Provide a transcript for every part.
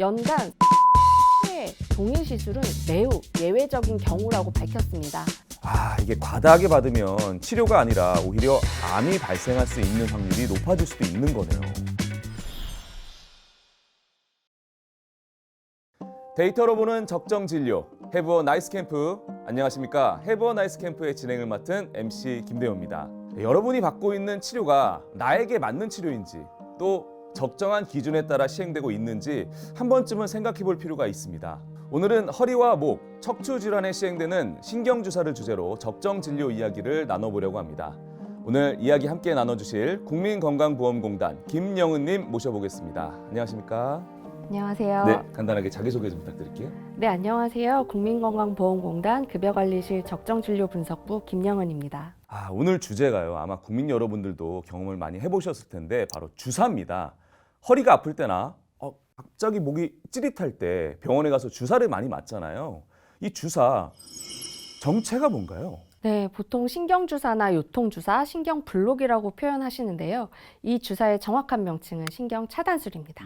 연간 회 동일 시술은 매우 예외적인 경우라고 밝혔습니다. 이게 과다하게 받으면 치료가 아니라 오히려 암이 발생할 수 있는 확률이 높아질 수도 있는 거네요. 데이터로 보는 적정 진료, Have a Nice Camp. 안녕하십니까? Have a Nice Camp의 진행을 맡은 MC 김대호입니다. 여러분이 받고 있는 치료가 나에게 맞는 치료인지, 또 적정한 기준에 따라 시행되고 있는지 한 번쯤은 생각해 볼 필요가 있습니다. 오늘은 허리와 목, 척추 질환에 시행되는 신경주사를 주제로 적정 진료 이야기를 나눠보려고 합니다. 오늘 이야기 함께 나눠주실 국민건강보험공단 김영은님 모셔보겠습니다. 안녕하십니까? 안녕하세요. 네, 간단하게 자기소개 좀 부탁드릴게요. 네, 안녕하세요. 국민건강보험공단 급여관리실 적정진료분석부 김영은입니다. 오늘 주제가요. 아마 국민 여러분들도 경험을 많이 해보셨을 텐데 바로 주사입니다. 허리가 아플 때나 갑자기 목이 찌릿할 때 병원에 가서 주사를 많이 맞잖아요. 이 주사 정체가 뭔가요? 네, 보통 신경주사나 요통주사, 신경블록이라고 표현하시는데요. 이 주사의 정확한 명칭은 신경차단술입니다.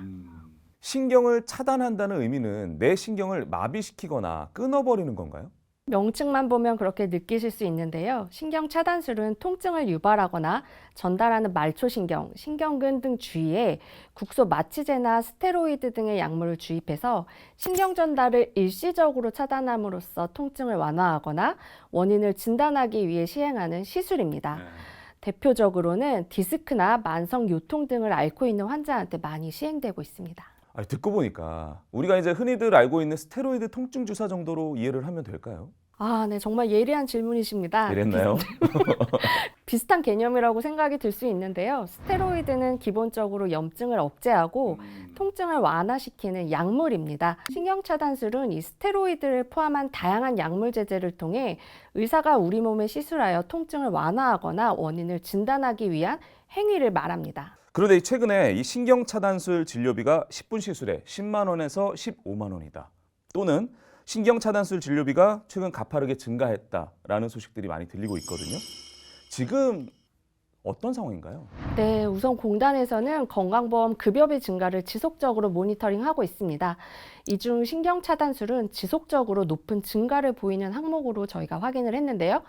신경을 차단한다는 의미는 내 신경을 마비시키거나 끊어버리는 건가요? 명칭만 보면 그렇게 느끼실 수 있는데요. 신경차단술은 통증을 유발하거나 전달하는 말초신경, 신경근 등 주위에 국소 마취제나 스테로이드 등의 약물을 주입해서 신경 전달을 일시적으로 차단함으로써 통증을 완화하거나 원인을 진단하기 위해 시행하는 시술입니다. 대표적으로는 디스크나 만성 요통 등을 앓고 있는 환자한테 많이 시행되고 있습니다. 듣고 보니까 우리가 이제 흔히들 알고 있는 스테로이드 통증 주사 정도로 이해를 하면 될까요? 네, 정말 예리한 질문이십니다. 이랬나요? 비슷한 개념이라고 생각이 들 수 있는데요. 스테로이드는 기본적으로 염증을 억제하고 통증을 완화시키는 약물입니다. 신경차단술은 이 스테로이드를 포함한 다양한 약물 제제를 통해 의사가 우리 몸에 시술하여 통증을 완화하거나 원인을 진단하기 위한 행위를 말합니다. 그런데 최근에 이 신경차단술 진료비가 10분 시술에 10만 원에서 15만 원이다. 또는 신경차단술 진료비가 최근 가파르게 증가했다라는 소식들이 많이 들리고 있거든요. 지금 어떤 상황인가요? 네, 우선 공단에서는 건강보험 급여비 증가를 지속적으로 모니터링하고 있습니다. 이 중 신경차단술은 지속적으로 높은 증가를 보이는 항목으로 저희가 확인을 했는데요.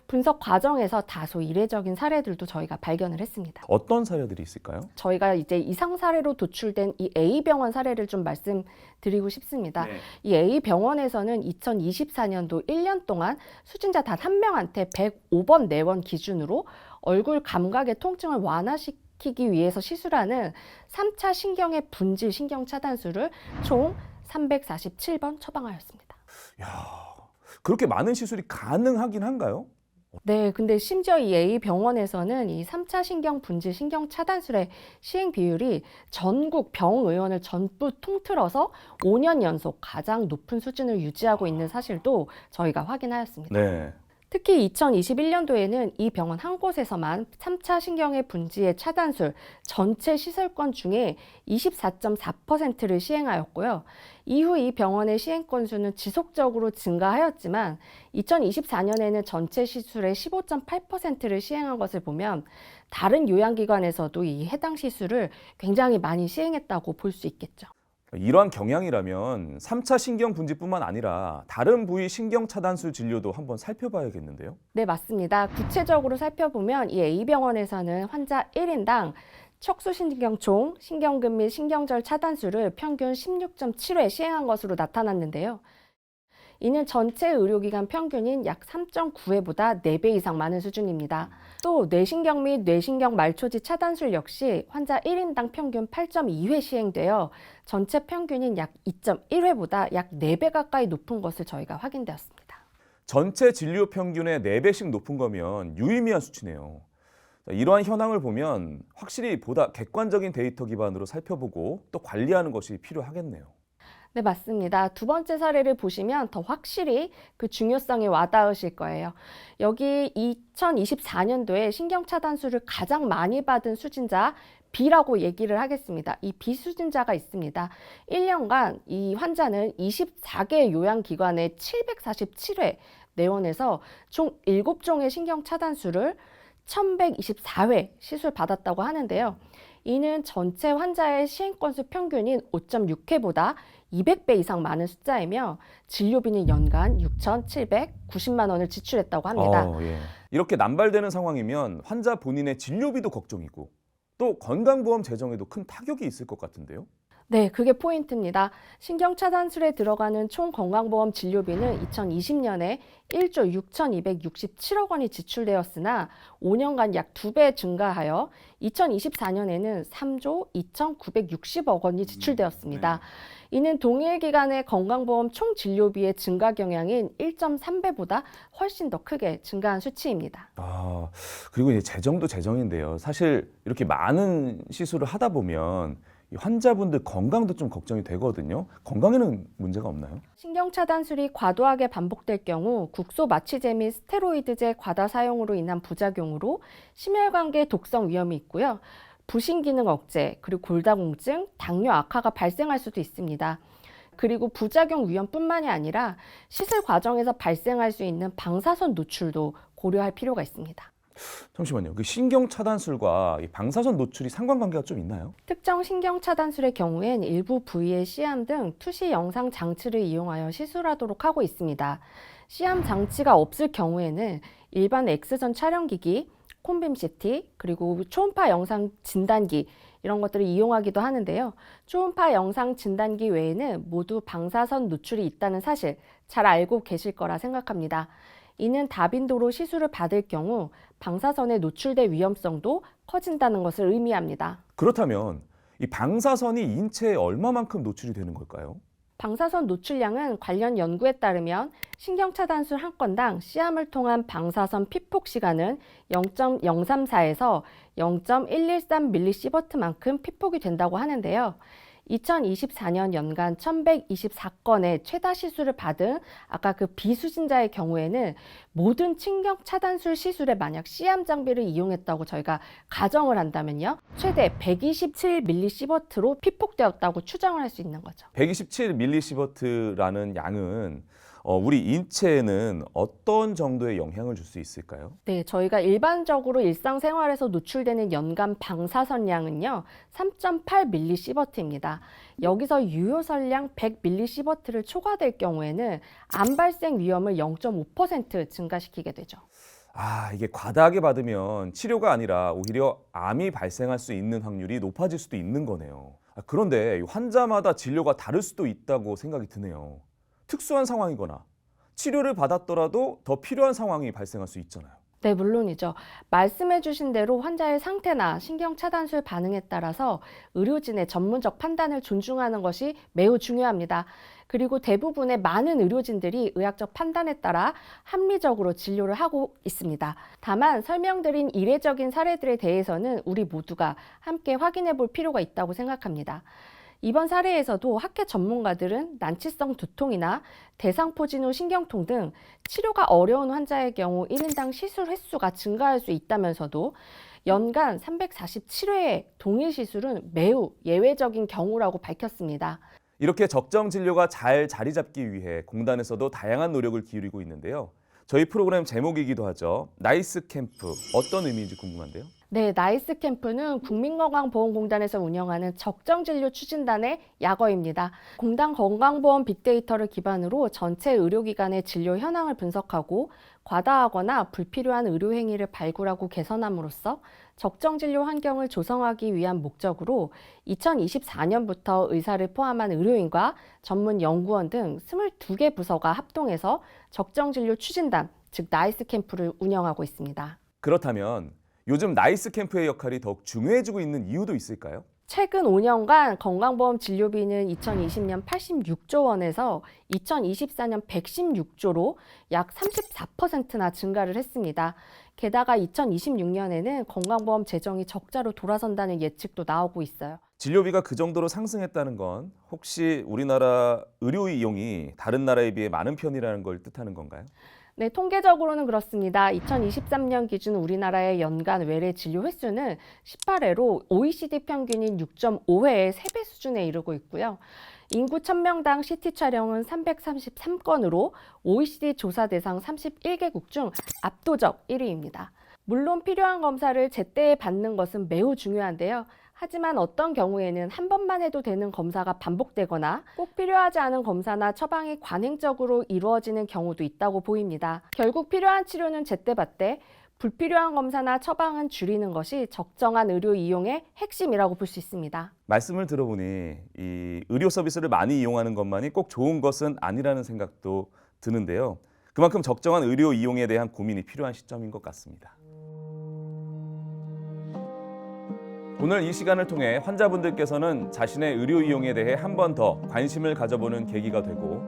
분석 과정에서 다소 이례적인 사례들도 저희가 발견을 했습니다. 어떤 사례들이 있을까요? 저희가 이제 이상 사례로 도출된 이 A병원 사례를 좀 말씀드리고 싶습니다. 네. 이 A병원에서는 2024년도 1년 동안 수진자 단 한 명한테 105번 내원 기준으로 얼굴 감각의 통증을 완화시키기 위해서 시술하는 3차 신경의 분질 신경차단술을 총 347번 처방하였습니다. 그렇게 많은 시술이 가능하긴 한가요? 네, 근데 심지어 이 A병원에서는 이 3차 신경 분질 신경 차단술의 시행 비율이 전국 병의원을 전부 통틀어서 5년 연속 가장 높은 수준을 유지하고 있는 사실도 저희가 확인하였습니다. 네. 특히 2021년도에는 이 병원 한 곳에서만 3차 신경의 분지의 차단술 전체 시설건 중에 24.4%를 시행하였고요. 이후 이 병원의 시행 건수는 지속적으로 증가하였지만 2024년에는 전체 시술의 15.8%를 시행한 것을 보면 다른 요양기관에서도 이 해당 시술을 굉장히 많이 시행했다고 볼 수 있겠죠. 이러한 경향이라면 3차 신경 분지뿐만 아니라 다른 부위 신경 차단술 진료도 한번 살펴봐야겠는데요? 네, 맞습니다. 구체적으로 살펴보면 이 A병원에서는 환자 1인당 척수신경총, 신경근 및 신경절 차단술을 평균 16.7회 시행한 것으로 나타났는데요. 이는 전체 의료기관 평균인 약 3.9회보다 4배 이상 많은 수준입니다. 또 뇌신경 및 뇌신경 말초지 차단술 역시 환자 1인당 평균 8.2회 시행되어 전체 평균인 약 2.1회보다 약 4배 가까이 높은 것을 저희가 확인되었습니다. 전체 진료 평균의 4배씩 높은 거면 유의미한 수치네요. 이러한 현황을 보면 확실히 보다 객관적인 데이터 기반으로 살펴보고 또 관리하는 것이 필요하겠네요. 네, 맞습니다. 두 번째 사례를 보시면 더 확실히 그 중요성이 와닿으실 거예요. 여기 2024년도에 신경차단술을 가장 많이 받은 수진자 B라고 얘기를 하겠습니다. 이 B 수진자가 있습니다. 1년간 이 환자는 24개 요양기관에 747회 내원해서 총 7종의 신경차단술을 1124회 시술 받았다고 하는데요. 이는 전체 환자의 시행 건수 평균인 5.6회보다 200배 이상 많은 숫자이며 진료비는 연간 6,790만 원을 지출했다고 합니다. 예. 이렇게 남발되는 상황이면 환자 본인의 진료비도 걱정이고 또 건강보험 재정에도 큰 타격이 있을 것 같은데요. 네, 그게 포인트입니다. 신경차단술에 들어가는 총 건강보험 진료비는 2020년에 1조 6,267억 원이 지출되었으나 5년간 약 2배 증가하여 2024년에는 3조 2,960억 원이 지출되었습니다. 이는 동일 기간의 건강보험 총 진료비의 증가 경향인 1.3배보다 훨씬 더 크게 증가한 수치입니다. 그리고 이제 재정도 재정인데요. 사실 이렇게 많은 시술을 하다 보면 이 환자분들 건강도 좀 걱정이 되거든요. 건강에는 문제가 없나요? 신경차단술이 과도하게 반복될 경우 국소 마취제 및 스테로이드제 과다 사용으로 인한 부작용으로 심혈관계 독성 위험이 있고요. 부신기능 억제, 그리고 골다공증, 당뇨 악화가 발생할 수도 있습니다. 그리고 부작용 위험뿐만이 아니라 시술 과정에서 발생할 수 있는 방사선 노출도 고려할 필요가 있습니다. 잠시만요. 그 신경 차단술과 이 방사선 노출이 상관관계가 좀 있나요? 특정 신경차단술의 경우엔 일부 부위의 시암 등 투시 영상 장치를 이용하여 시술하도록 하고 있습니다. 시암 장치가 없을 경우에는 일반 X선 촬영기기, 콘빔 CT, 그리고 초음파 영상 진단기 이런 것들을 이용하기도 하는데요. 초음파 영상 진단기 외에는 모두 방사선 노출이 있다는 사실 잘 알고 계실 거라 생각합니다. 이는 다빈도로 시술을 받을 경우 방사선에 노출될 위험성도 커진다는 것을 의미합니다. 그렇다면 이 방사선이 인체에 얼마만큼 노출이 되는 걸까요? 방사선 노출량은 관련 연구에 따르면 신경차단술 한 건당 시암을 통한 방사선 피폭 시간은 0.034에서 0.113mS만큼 피폭이 된다고 하는데요. 2024년 연간 1124건의 최다 시술을 받은 아까 그 비수신자의 경우에는 모든 신경차단술 시술에 만약 시암 장비를 이용했다고 저희가 가정을 한다면요. 최대 127mS로 피폭되었다고 추정을 할 수 있는 거죠. 127mS라는 양은 우리 인체에는 어떤 정도의 영향을 줄 수 있을까요? 네, 저희가 일반적으로 일상생활에서 노출되는 연간 방사선량은요, 3.8mS입니다. 여기서 유효설량 100mS를 초과될 경우에는 암 발생 위험을 0.5% 증가시키게 되죠. 이게 과다하게 받으면 치료가 아니라 오히려 암이 발생할 수 있는 확률이 높아질 수도 있는 거네요. 그런데 환자마다 진료가 다를 수도 있다고 생각이 드네요. 특수한 상황이거나 치료를 받았더라도 더 필요한 상황이 발생할 수 있잖아요. 네, 물론이죠. 말씀해 주신 대로 환자의 상태나 신경차단술 반응에 따라서 의료진의 전문적 판단을 존중하는 것이 매우 중요합니다. 그리고 대부분의 많은 의료진들이 의학적 판단에 따라 합리적으로 진료를 하고 있습니다. 다만 설명드린 이례적인 사례들에 대해서는 우리 모두가 함께 확인해 볼 필요가 있다고 생각합니다. 이번 사례에서도 학회 전문가들은 난치성 두통이나 대상포진후 신경통 등 치료가 어려운 환자의 경우 1인당 시술 횟수가 증가할 수 있다면서도 연간 347회의 동일 시술은 매우 예외적인 경우라고 밝혔습니다. 이렇게 적정 진료가 잘 자리 잡기 위해 공단에서도 다양한 노력을 기울이고 있는데요. 저희 프로그램 제목이기도 하죠. 나이스 캠프, 어떤 의미인지 궁금한데요. 네, 나이스 캠프는 국민건강보험공단에서 운영하는 적정진료 추진단의 약어입니다. 공단 건강보험 빅데이터를 기반으로 전체 의료기관의 진료 현황을 분석하고 과다하거나 불필요한 의료행위를 발굴하고 개선함으로써 적정진료 환경을 조성하기 위한 목적으로 2024년부터 의사를 포함한 의료인과 전문 연구원 등 22개 부서가 합동해서 적정진료 추진단, 즉 나이스 캠프를 운영하고 있습니다. 그렇다면 요즘 나이스 캠프의 역할이 더욱 중요해지고 있는 이유도 있을까요? 최근 5년간 건강보험 진료비는 2020년 86조 원에서 2024년 116조로 약 34%나 증가를 했습니다. 게다가 2026년에는 건강보험 재정이 적자로 돌아선다는 예측도 나오고 있어요. 진료비가 그 정도로 상승했다는 건 혹시 우리나라 의료 이용이 다른 나라에 비해 많은 편이라는 걸 뜻하는 건가요? 네, 통계적으로는 그렇습니다. 2023년 기준 우리나라의 연간 외래 진료 횟수는 18회로 OECD 평균인 6.5회의 3배 수준에 이르고 있고요. 인구 1000명당 CT 촬영은 333건으로 OECD 조사 대상 31개국 중 압도적 1위입니다. 물론 필요한 검사를 제때에 받는 것은 매우 중요한데요. 하지만 어떤 경우에는 한 번만 해도 되는 검사가 반복되거나 꼭 필요하지 않은 검사나 처방이 관행적으로 이루어지는 경우도 있다고 보입니다. 결국 필요한 치료는 제때받되 불필요한 검사나 처방은 줄이는 것이 적정한 의료 이용의 핵심이라고 볼 수 있습니다. 말씀을 들어보니 이 의료 서비스를 많이 이용하는 것만이 꼭 좋은 것은 아니라는 생각도 드는데요. 그만큼 적정한 의료 이용에 대한 고민이 필요한 시점인 것 같습니다. 오늘 이 시간을 통해 환자분들께서는 자신의 의료 이용에 대해 한 번 더 관심을 가져보는 계기가 되고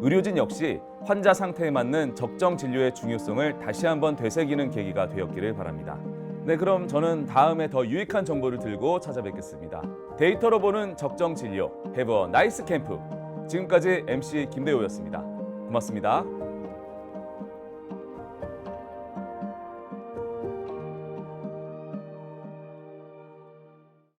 의료진 역시 환자 상태에 맞는 적정 진료의 중요성을 다시 한번 되새기는 계기가 되었기를 바랍니다. 네, 그럼 저는 다음에 더 유익한 정보를 들고 찾아뵙겠습니다. 데이터로 보는 적정 진료, Have a nice camp. 지금까지 MC 김대호였습니다. 고맙습니다.